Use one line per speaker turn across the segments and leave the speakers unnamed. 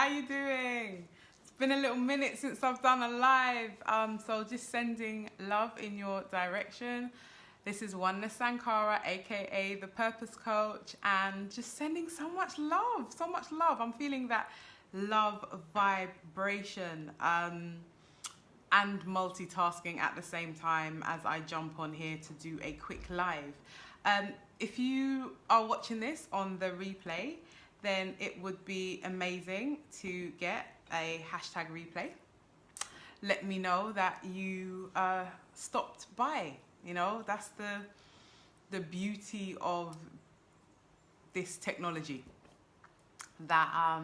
you doing? It's been a little minute since I've done a live, so just sending love in your direction. This is Oneness Sankara, aka the Purpose Coach, and just sending so much love, so much love. I'm feeling that love vibration and multitasking at the same time as I jump on here to do a quick live. If you are watching this on the replay, then it would be amazing to get a hashtag replay. Let me know that you stopped by. You know, that's the beauty of this technology. That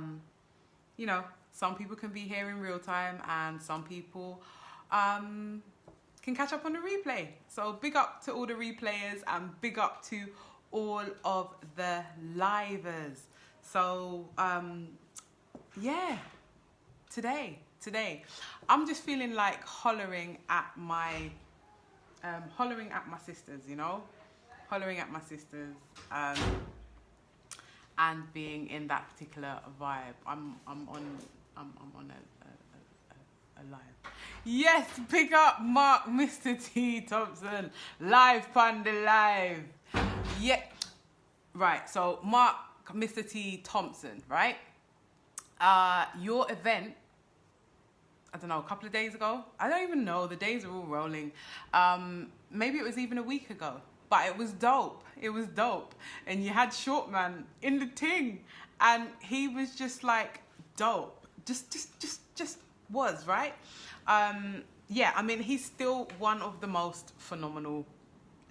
you know, some people can be here in real time and some people can catch up on the replay. So big up to all the replayers and big up to all of the livers. So yeah, today I'm just feeling like hollering at my sisters, you know, hollering at my sisters and being in that particular vibe. I'm on a live. Yes, pick up Mark Mr. T Thompson live Panda live. Yeah, right. So Mark Mr. T Thompson, right? Your event, I don't know, a couple of days ago. I don't even know. The days are all rolling. Maybe it was even a week ago. But it was dope. It was dope. And you had Shortman in the ting. And he was just like dope. Just was, right? Yeah, I mean, he's still one of the most phenomenal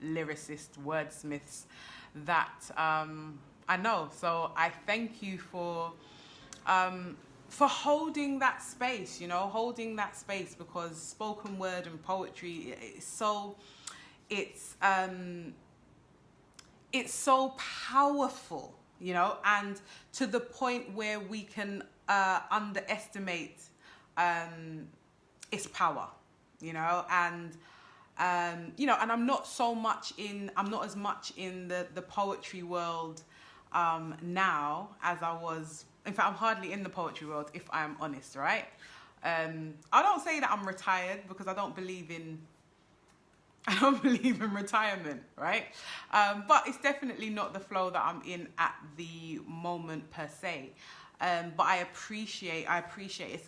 lyricists, wordsmiths that I know. So I thank you for holding that space, you know, holding that space, because spoken word and poetry is so, it's so powerful, you know, and to the point where we can underestimate its power, you know, and you know, and I'm not as much in the poetry world now as I was. In fact, I'm hardly in the poetry world, if I'm honest, right? I don't say that I'm retired, because I don't believe in retirement, right? But it's definitely not the flow that I'm in at the moment per se. But I appreciate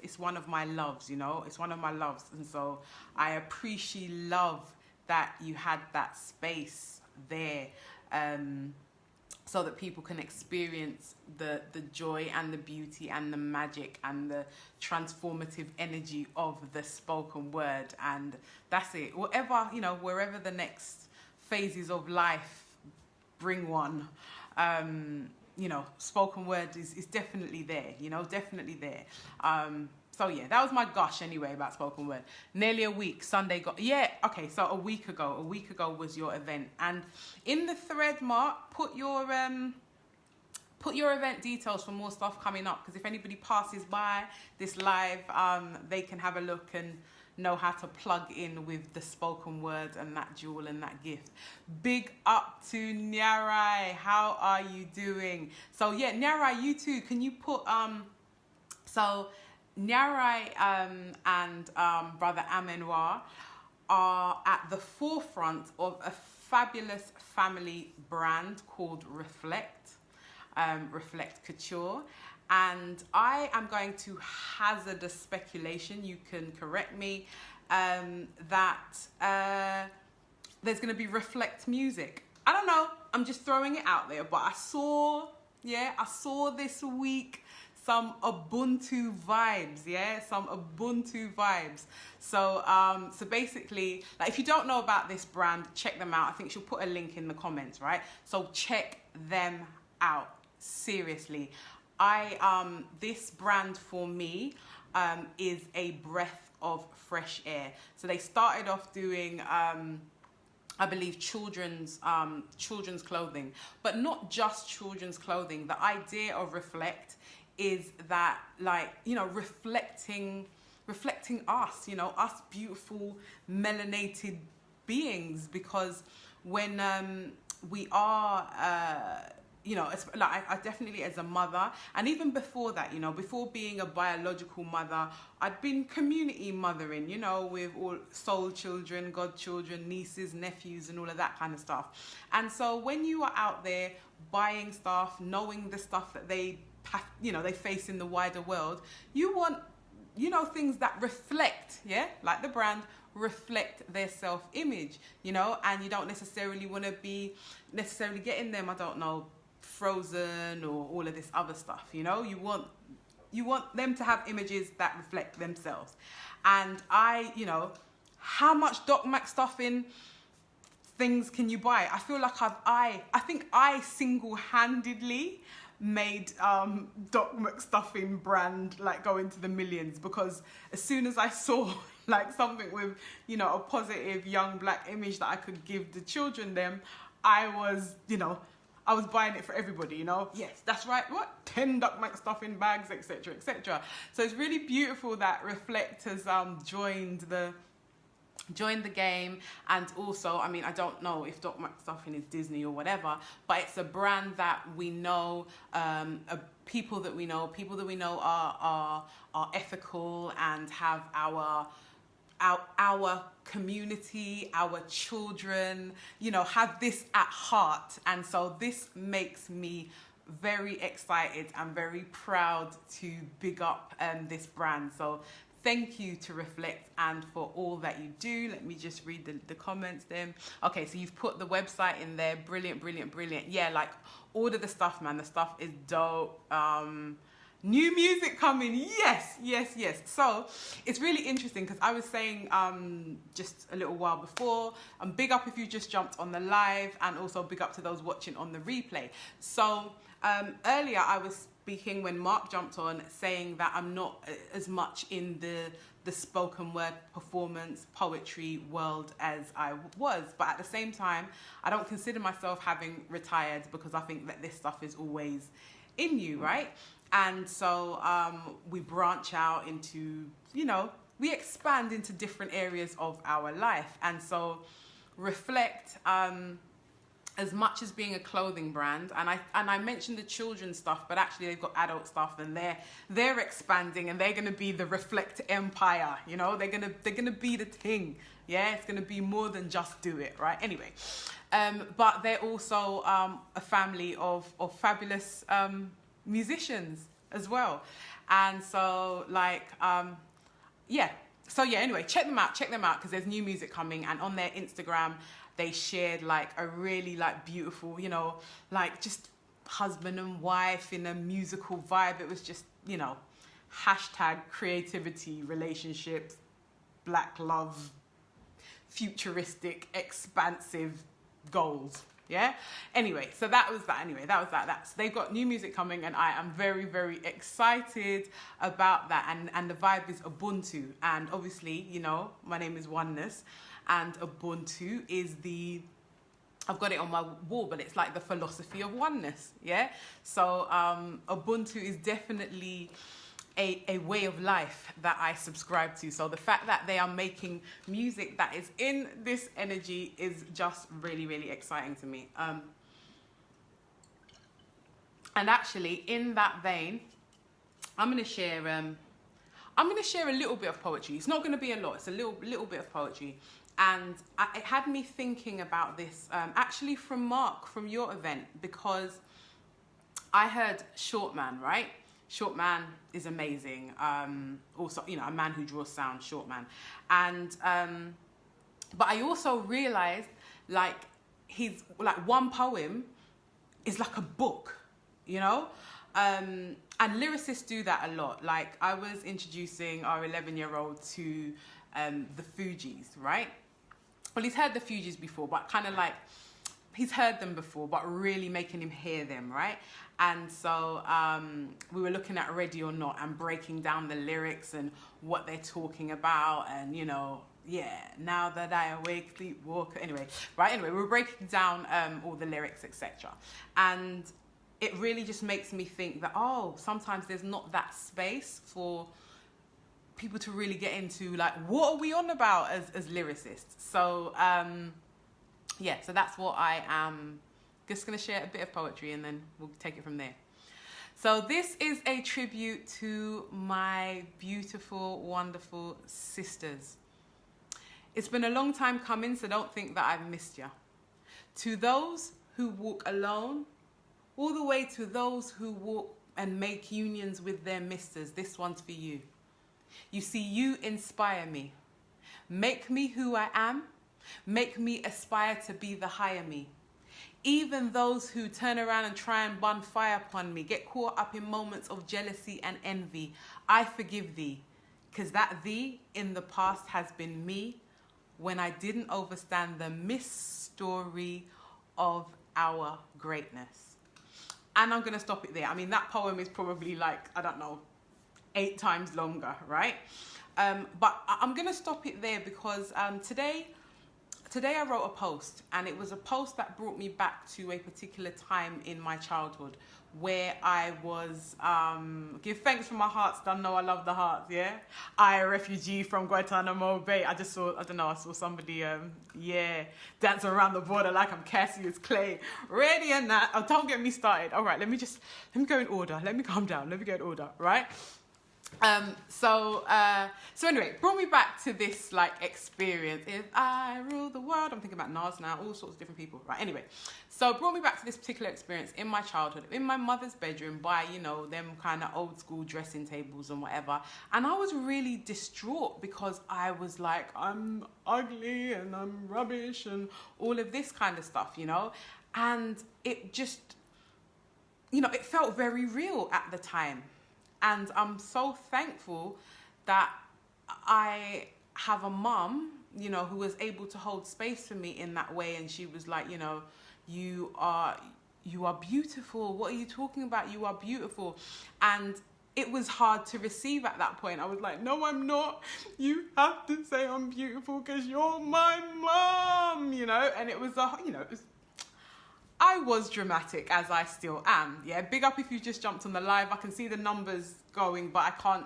it's one of my loves, you know, it's one of my loves. And so I appreciate love that you had that space there, so that people can experience the joy and the beauty and the magic and the transformative energy of the spoken word. And that's it. Whatever, you know, wherever the next phases of life bring one, you know, spoken word is definitely there, you know, definitely there. So yeah, that was my gush anyway about spoken word. Nearly a week, Sunday got, yeah, okay, so a week ago was your event. And in the thread, Mark, put your event details for more stuff coming up, because if anybody passes by this live, they can have a look and know how to plug in with the spoken word and that jewel and that gift. Big up to Nyarai, how are you doing? So yeah, Nyarai, you too, can you put, so Nyarai and brother Amenwar are at the forefront of a fabulous family brand called Reflect, Reflect Couture. And I am going to hazard a speculation, you can correct me, that there's going to be Reflect music. I don't know, I'm just throwing it out there, but I saw this week some Ubuntu vibes, yeah, some Ubuntu vibes. So, so basically, like, if you don't know about this brand, check them out. I think she'll put a link in the comments, right? So check them out, seriously. This brand for me is a breath of fresh air. So they started off doing, I believe, children's clothing, but not just children's clothing. The idea of Reflect is that, like, you know, reflecting us, you know, us beautiful melanated beings, because when we are you know, it's like I definitely, as a mother, and even before that, you know, before being a biological mother, I'd been community mothering, you know, with all soul children, godchildren, nieces, nephews, and all of that kind of stuff. And so when you are out there buying stuff, knowing the stuff that they have, you know, they face in the wider world, you want, you know, things that reflect, yeah, like the brand, reflect their self-image, you know, and you don't necessarily want to be necessarily getting them, I don't know, Frozen or all of this other stuff, you know. You want them to have images that reflect themselves. And I, you know, how much Doc McStuffin things can you buy? I feel like I think I single-handedly made Doc McStuffin brand like go into the millions, because as soon as I saw like something with, you know, a positive young black image that I could give the children them, I was, you know, I was buying it for everybody, you know. Yes, that's right. What? 10 Doc McStuffin bags, etc., etc. So it's really beautiful that Reflect has joined the game. And also, I mean, I don't know if Doc McStuffin is Disney or whatever, but it's a brand that we know, people that we know are ethical and have our community, our children, you know, have this at heart. And so this makes me very excited and very proud to big up this brand. So thank you to Reflect and for all that you do. Let me just read the comments then. Okay, so you've put the website in there. Brilliant, brilliant, brilliant. Yeah, like order the stuff, man. The stuff is dope. New music coming, yes, yes, yes. So it's really interesting because I was saying just a little while before, big up if you just jumped on the live, and also big up to those watching on the replay. So earlier I was speaking when Mark jumped on, saying that I'm not as much in the spoken word performance poetry world as I was, but at the same time I don't consider myself having retired, because I think that this stuff is always in you, right? And so we branch out into, you know, we expand into different areas of our life. And so Reflect, as much as being a clothing brand, and I mentioned the children's stuff, but actually they've got adult stuff, and they're expanding, and they're gonna be the Reflect empire, you know, they're gonna be the thing. Yeah, it's gonna be more than just do it, right? Anyway, but they're also a family of fabulous musicians as well. And so like yeah, anyway, check them out because there's new music coming. And on their Instagram they shared like a really like beautiful, you know, like just husband and wife in a musical vibe. It was just, you know, hashtag creativity, relationships, black love, futuristic, expansive goals. Yeah, anyway, so that was that. They've got new music coming, and I am very, very excited about that. And the vibe is Ubuntu, and obviously, you know, my name is Oneness, and Ubuntu is I've got it on my wall, but it's like the philosophy of oneness. Yeah, so Ubuntu is definitely a way of life that I subscribe to. So the fact that they are making music that is in this energy is just really, really exciting to me. And actually, in that vein, I'm gonna share a little bit of poetry. It's not gonna be a lot. It's a little bit of poetry, and it had me thinking about this actually from Mark, from your event, because I heard Short Man, right? Short Man is amazing. Also, you know, a man who draws sound, Short Man. And but I also realized like he's like one poem is like a book, you know? And lyricists do that a lot. Like I was introducing our 11-year-old to the Fugees, right? Well, he's heard the Fugees before, but kind of like he's heard them before, but really making him hear them, right? And so we were looking at Ready or Not and breaking down the lyrics and what they're talking about, and you know, yeah, now that I awake, sleepwalk. Anyway, we were breaking down all the lyrics, etc. And it really just makes me think that, oh, sometimes there's not that space for people to really get into, like, what are we on about as lyricists? So yeah, so that's what I am Just going to share a bit of poetry and then we'll take it from there. So this is a tribute to my beautiful, wonderful sisters. It's been a long time coming, so don't think that I've missed you. To those who walk alone, all the way to those who walk and make unions with their misters, this one's for you. You see, you inspire me. Make me who I am. Make me aspire to be the higher me. Even those who turn around and try and burn fire upon me, get caught up in moments of jealousy and envy, I forgive thee, because that thee in the past has been me when I didn't understand the mystery of our greatness. And I'm going to stop it there. I mean, that poem is probably like, I don't know, 8 times longer, right? But I'm going to stop it there because today I wrote a post, and it was a post that brought me back to a particular time in my childhood where I was, give thanks for my hearts, don't know I love the hearts, yeah? I, a refugee from Guantanamo Bay. I saw somebody, dancing around the border like I'm Cassius Clay. Ready and that. Oh, don't get me started. All right, let me go in order. Let me calm down. Let me go in order, right? So anyway, brought me back to this like experience. If I rule the world, I'm thinking about Nas now, all sorts of different people, right? Anyway, so brought me back to this particular experience in my childhood, in my mother's bedroom by, you know, them kind of old school dressing tables and whatever. And I was really distraught because I was like, I'm ugly and I'm rubbish and all of this kind of stuff, you know? And it just, you know, it felt very real at the time. And I'm so thankful that I have a mum, you know, who was able to hold space for me in that way. And she was like, you know, you are beautiful. What are you talking about? You are beautiful. And it was hard to receive at that point. I was like, no, I'm not. You have to say I'm beautiful because you're my mum, you know. And it was, I was dramatic, as I still am. Yeah, big up if you just jumped on the live. I can see the numbers going, but I can't.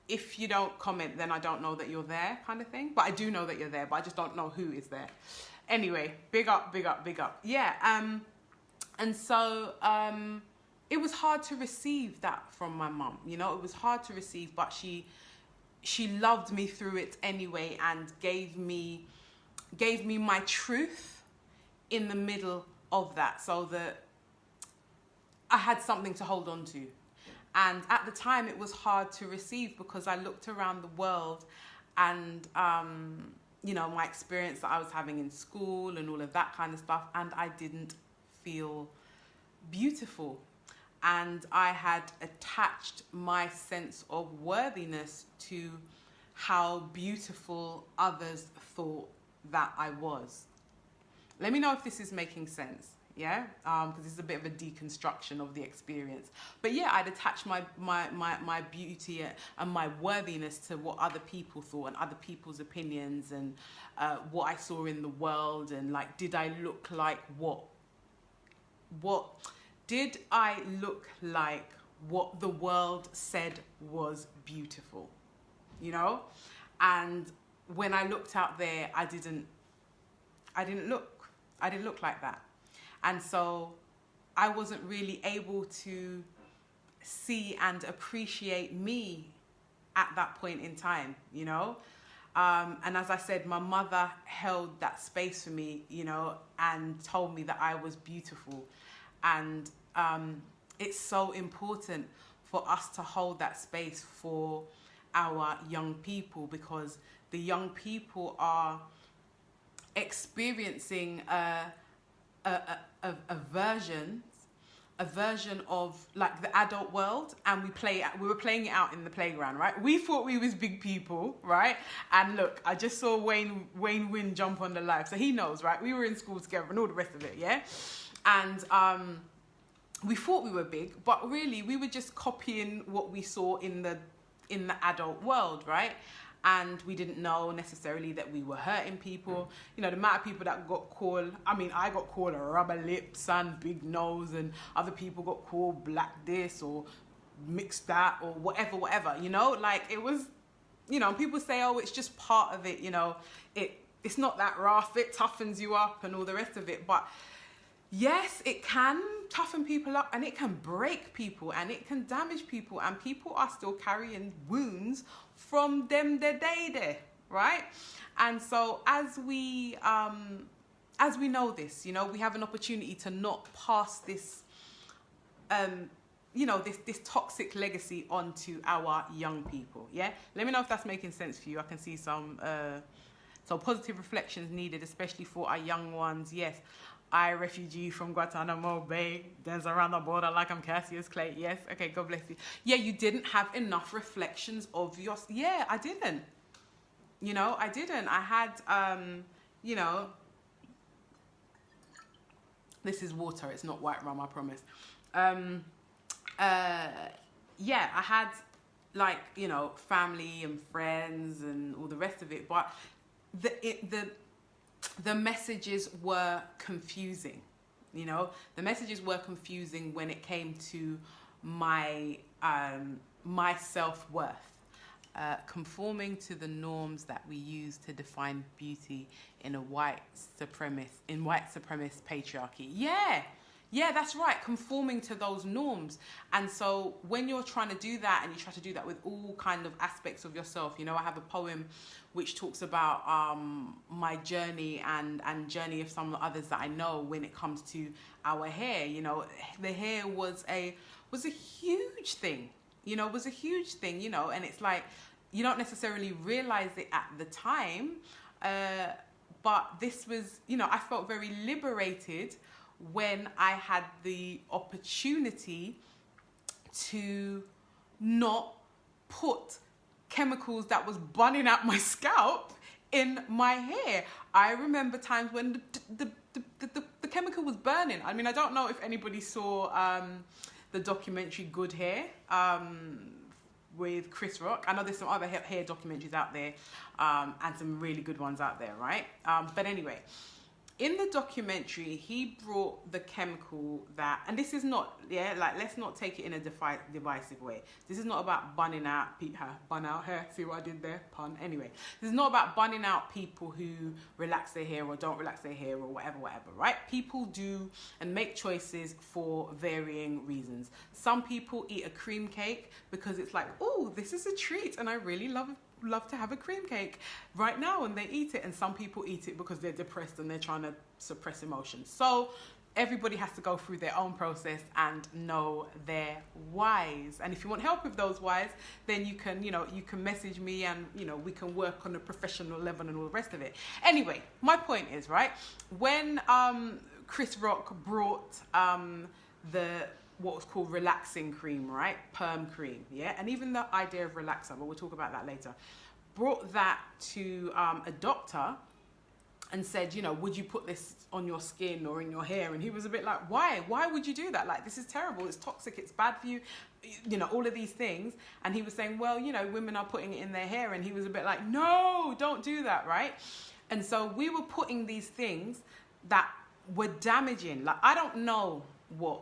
If you don't comment, then I don't know that you're there, kind of thing. But I do know that you're there, but I just don't know who is there. Anyway, big up, big up, big up. Yeah, and so it was hard to receive that from my mum. You know, it was hard to receive, but she loved me through it anyway and gave me my truth in the middle of that, so that I had something to hold on to. And at the time it was hard to receive because I looked around the world and you know, my experience that I was having in school and all of that kind of stuff, and I didn't feel beautiful. And I had attached my sense of worthiness to how beautiful others thought that I was. Let me know if this is making sense, yeah? Because this is a bit of a deconstruction of the experience. But yeah, I'd attach my beauty and my worthiness to what other people thought and other people's opinions and what I saw in the world, and like, did I look like what did I look like what the world said was beautiful, you know? And when I looked out there, I didn't look like that. And so I wasn't really able to see and appreciate me at that point in time, you know? And as I said, my mother held that space for me, you know, and told me that I was beautiful. And it's so important for us to hold that space for our young people, because the young people are experiencing a version of like the adult world, and we were playing it out in the playground, right? We thought we was big people, right? And look, I just saw Wayne Wynn jump on the live, so he knows, right? We were in school together and all the rest of it, yeah? And we thought we were big, but really we were just copying what we saw in the adult world, right? And we didn't know necessarily that we were hurting people. You know, the amount of people that got called, I mean, I got called a rubber lips and big nose, and other people got called black this or mixed that or whatever, you know? Like, it was, you know, people say, oh, it's just part of it, you know, it's not that rough, it toughens you up and all the rest of it. But yes, it can toughen people up and it can break people and it can damage people, and people are still carrying wounds from them their day there, right? And so as we know this, you know, we have an opportunity to not pass this you know, this toxic legacy onto our young people. Yeah, let me know if that's making sense for you. I can see some so positive reflections needed, especially for our young ones. Yes, I, refugee from Guantanamo Bay, dance around the border like I'm Cassius Clay. Yes, okay, God bless you. Yeah, you didn't have enough reflections of your... Yeah, I didn't. You know, I didn't. I had, you know... This is water, it's not white rum, I promise. Yeah, I had, like, you know, family and friends and all the rest of it, but the messages were confusing. You know, the messages were confusing when it came to my my self-worth, conforming to the norms that we use to define beauty in a white supremacist patriarchy. Yeah, that's right, conforming to those norms. And so when you're trying to do that, and you try to do that with all kind of aspects of yourself, you know, I have a poem which talks about my journey and journey of some of the others that I know when it comes to our hair. You know, the hair was a huge thing, you know, was a huge thing, you know, and it's like, you don't necessarily realize it at the time, but this was, you know, I felt very liberated when I had the opportunity to not put chemicals that was burning out my scalp in my hair. I remember times when the chemical was burning. I mean, I don't know if anybody saw the documentary Good Hair with Chris Rock. I know there's some other hair documentaries out there, and some really good ones out there, right? But anyway, in the documentary, he brought the chemical that, and this is not, yeah, like, let's not take it in a divisive way. This is not about bunning out hair. See what I did there? Pun. Anyway, this is not about bunning out people who relax their hair or don't relax their hair or whatever, right? People do and make choices for varying reasons. Some people eat a cream cake because it's like, oh, this is a treat and I really love to have a cream cake right now, and they eat it. And some people eat it because they're depressed and they're trying to suppress emotions. So everybody has to go through their own process and know their whys. And if you want help with those whys, then you can, you know, you can message me, and, you know, we can work on a professional level and all the rest of it. Anyway, my point is, right, when Chris Rock brought what was called relaxing cream, right? Perm cream, yeah? And even the idea of relaxer, but we'll talk about that later, brought that to a doctor and said, you know, would you put this on your skin or in your hair? And he was a bit like, why? Why would you do that? Like, this is terrible. It's toxic. It's bad for you. You know, all of these things. And he was saying, well, you know, women are putting it in their hair. And he was a bit like, no, don't do that, right? And so we were putting these things that were damaging. Like, I don't know what...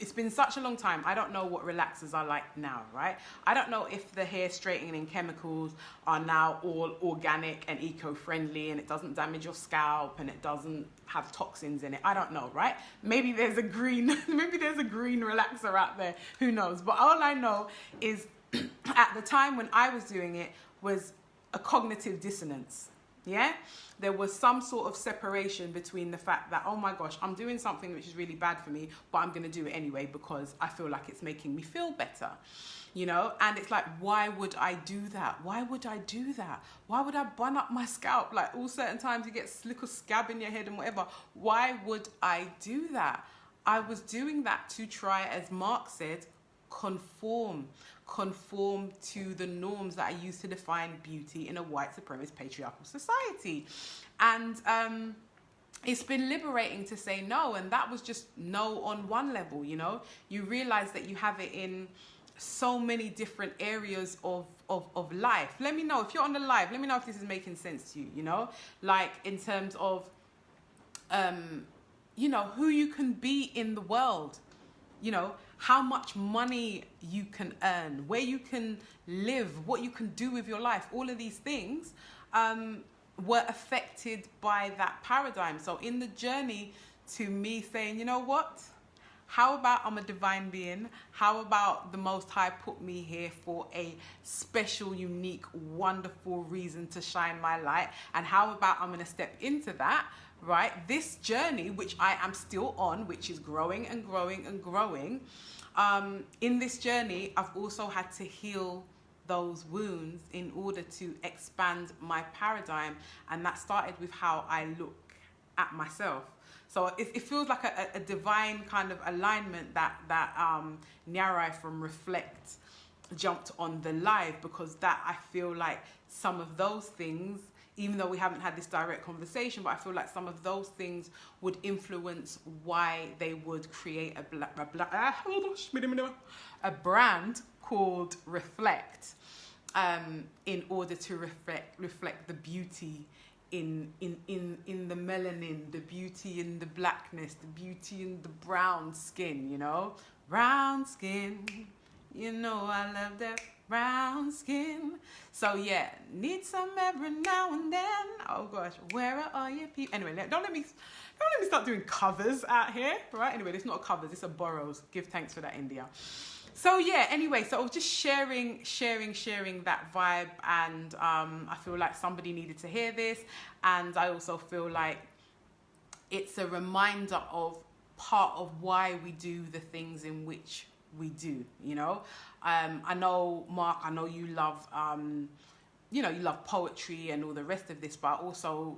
It's been such a long time. I don't know what relaxers are like now, right? I don't know if the hair straightening chemicals are now all organic and eco-friendly and it doesn't damage your scalp and it doesn't have toxins in it. I don't know, right? Maybe there's a green relaxer out there. Who knows? But all I know is at the time when I was doing it was a cognitive dissonance. Yeah, there was some sort of separation between the fact that, oh my gosh, I'm doing something which is really bad for me, but I'm going to do it anyway because I feel like it's making me feel better, you know? And it's like, why would I do that? Why would I do that? Why would I bun up my scalp? Like, all certain times you get a little scab in your head and whatever. Why would I do that? I was doing that to try, as Mark said, conform to the norms that I use to define beauty in a white supremacist patriarchal society. And it's been liberating to say no, and that was just no on one level, you know? You realize that you have it in so many different areas of life. Let me know if you're on the live, let me know if this is making sense to you, you know? Like, in terms of you know, who you can be in the world, you know, how much money you can earn, where you can live, what you can do with your life. All of these things were affected by that paradigm. So in the journey to me saying, you know what? How about I'm a divine being? How about the Most High put me here for a special, unique, wonderful reason to shine my light? And how about I'm going to step into that, right? This journey, which I am still on, which is growing and growing and growing. In this journey, I've also had to heal those wounds in order to expand my paradigm. And that started with how I look at myself. So it feels like a divine kind of alignment that Nyarai from Reflect jumped on the live, because that I feel like some of those things, even though we haven't had this direct conversation, but I feel like some of those things would influence why they would create a brand called Reflect, in order to reflect the beauty in the melanin, the beauty in the blackness, the beauty in the brown skin, you know? Brown skin, you know I love that brown skin. So yeah, need some every now and then. Oh gosh, where are all your people? Anyway, don't let me start doing covers out here, right? Anyway, it's not covers, it's a borrows. Give thanks for that, India. So yeah, anyway, so I was just sharing that vibe, and I feel like somebody needed to hear this, and I also feel like it's a reminder of part of why we do the things in which we do, you know? I know, Mark, I know you love, you love poetry and all the rest of this, but I also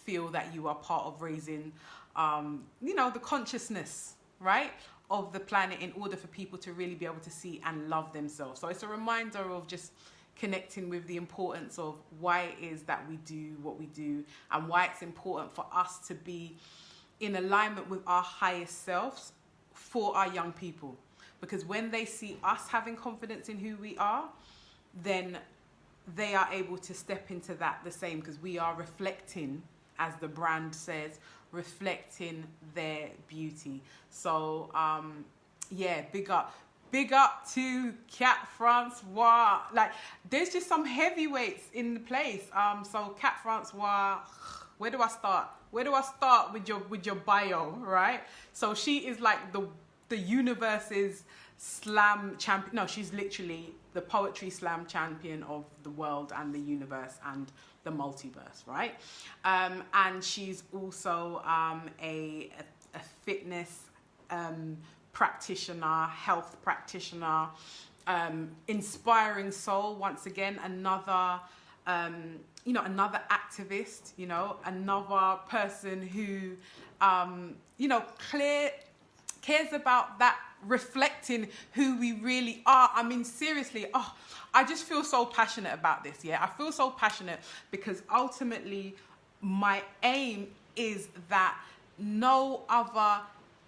feel that you are part of raising, the consciousness, right, of the planet, in order for people to really be able to see and love themselves. So it's a reminder of just connecting with the importance of why it is that we do what we do, and why it's important for us to be in alignment with our highest selves for our young people. Because when they see us having confidence in who we are, then they are able to step into that the same, because we are reflecting, as the brand says, reflecting their beauty. So yeah, big up to Cat Francois. Like, there's just some heavyweights in the place. So Cat Francois, where do I start with your bio, right? So she is like the universe's slam champion. No, she's literally the poetry slam champion of the world and the universe and the multiverse, right? And she's also a fitness practitioner, health practitioner, inspiring soul. Once again, another another activist, another person who cares about that, reflecting who we really are. I mean, seriously, I just feel so passionate about this. Yeah, I feel so passionate because ultimately my aim is that no other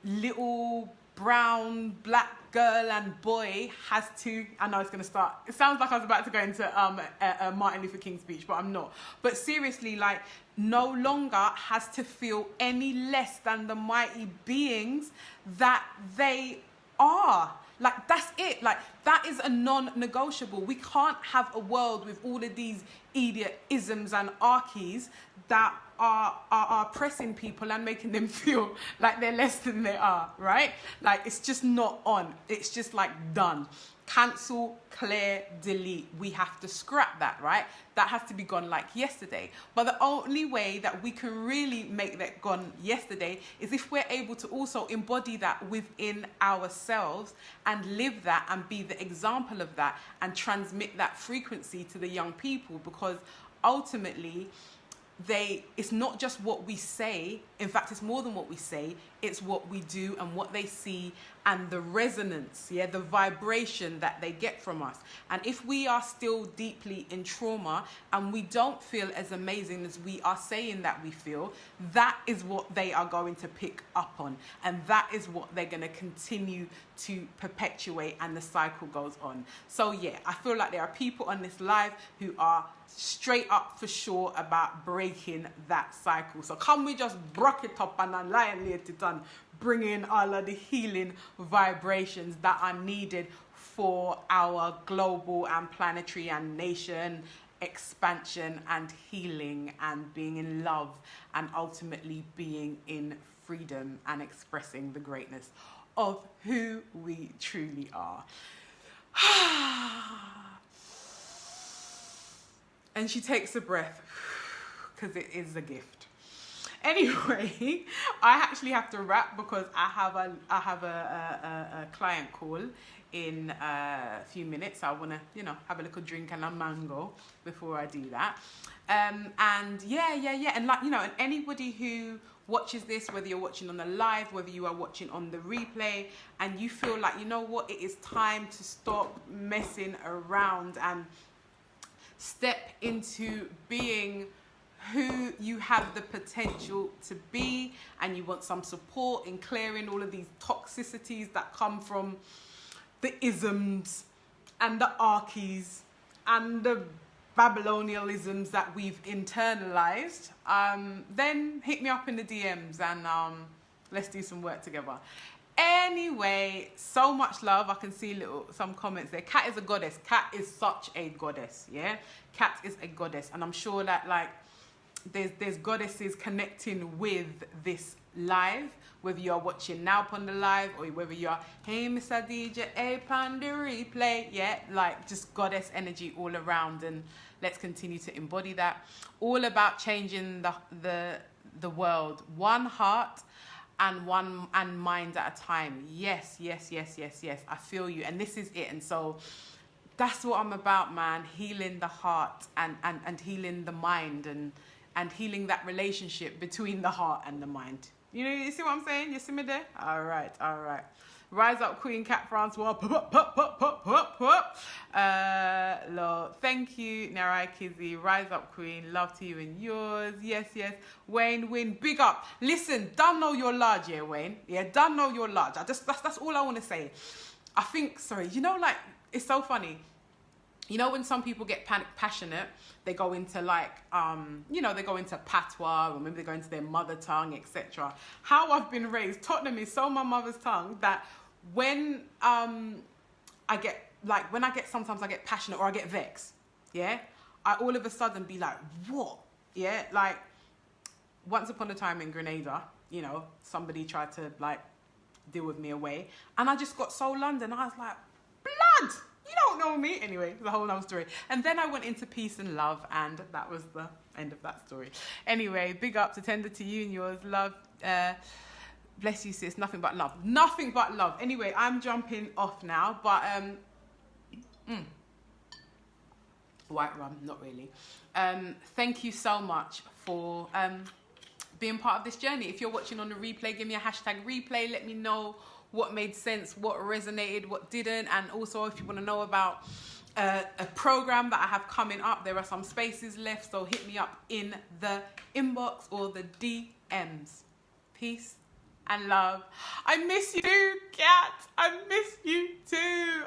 little brown black girl and boy has to, I know it's going to start, it sounds like I was about to go into a Martin Luther King speech, but I'm not. But seriously, like, no longer has to feel any less than the mighty beings that they are. Like, that's it. Like, that is a non-negotiable. We can't have a world with all of these idiot isms and archies that are oppressing people and making them feel like they're less than they are, right? Like, it's just not on. It's just like done. Cancel, clear, delete. We have to scrap that, right? That has to be gone like yesterday. But the only way that we can really make that gone yesterday is if we're able to also embody that within ourselves and live that and be the example of that and transmit that frequency to the young people, because ultimately it's not just what we say. In fact, it's more than what we say. It's what we do and what they see and the resonance, the vibration that they get from us. And if we are still deeply in trauma and we don't feel as amazing as we are saying that we feel, that is what they are going to pick up on. And that is what they're going to continue to perpetuate, and the cycle goes on. So yeah, I feel like there are people on this live who are straight up for sure about breaking that cycle. So can we just break it up and annihilate it and bring in all of the healing vibrations that are needed for our global and planetary and nation expansion and healing and being in love and ultimately being in freedom and expressing the greatness of who we truly are. And she takes a breath because it is a gift. Anyway, I actually have to wrap because I have a client call in a few minutes. I want to, have a little drink and a mango before I do that. And yeah. And and anybody who watches this, whether you're watching on the live, whether you are watching on the replay, and you feel like, you know what, it is time to stop messing around and step into being who you have the potential to be, and you want some support in clearing all of these toxicities that come from the isms and the archies and the Babylonialisms that we've internalized, then hit me up in the DMs and let's do some work together. Anyway, so much love. I can see some comments there. Kat is a goddess. Kat is such a goddess, yeah? Kat is a goddess, and I'm sure that there's goddesses connecting with this live, whether you're watching now upon the live or whether you're, hey, Mr. DJ, hey, upon the replay, yeah, just goddess energy all around, and let's continue to embody that. All about changing the world, one heart and mind at a time. Yes. I feel you, and this is it. And so that's what I'm about, man. Healing the heart and healing the mind and healing that relationship between the heart and the mind. You see what I'm saying? You see me there? All right. Rise up, Queen Kat Francois. Lord, thank you, Narai Kizzy. Rise up, Queen. Love to you and yours. Yes. Wayne Win, big up. Listen, don't know your large, yeah, Wayne. Yeah, don't know your large. That's all I want to say. I think, it's so funny. When some people get passionate, they go into they go into patois, or maybe they go into their mother tongue, etc. How I've been raised, Tottenham is so my mother's tongue that when I get sometimes I get passionate or I get vexed, yeah, I all of a sudden be like, what? Yeah, once upon a time in Grenada, somebody tried to deal with me away, and I just got so London. I was like, blood! You don't know me. Anyway, the whole other story. And then I went into peace and love, and that was the end of that story. Anyway, big up to Tender to you and yours. Love. Bless you, sis. Nothing but love. Nothing but love. Anyway, I'm jumping off now, but white rum, not really. Thank you so much for being part of this journey. If you're watching on the replay, give me a hashtag replay. Let me know what made sense, what resonated, what didn't. And also, if you want to know about a program that I have coming up, there are some spaces left, so hit me up in the inbox or the DMs. Peace and love. I miss you, Kat. I miss you too.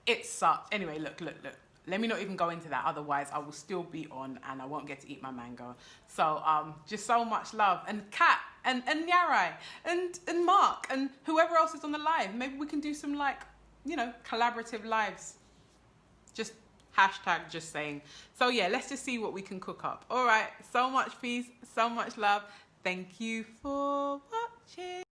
It sucks. Anyway, look. Let me not even go into that, otherwise I will still be on and I won't get to eat my mango. So just so much love. And Kat and Nyarai and Mark and whoever else is on the live. Maybe we can do some collaborative lives. Just hashtag just saying. So yeah, let's just see what we can cook up. All right, so much peace, so much love. Thank you for watching.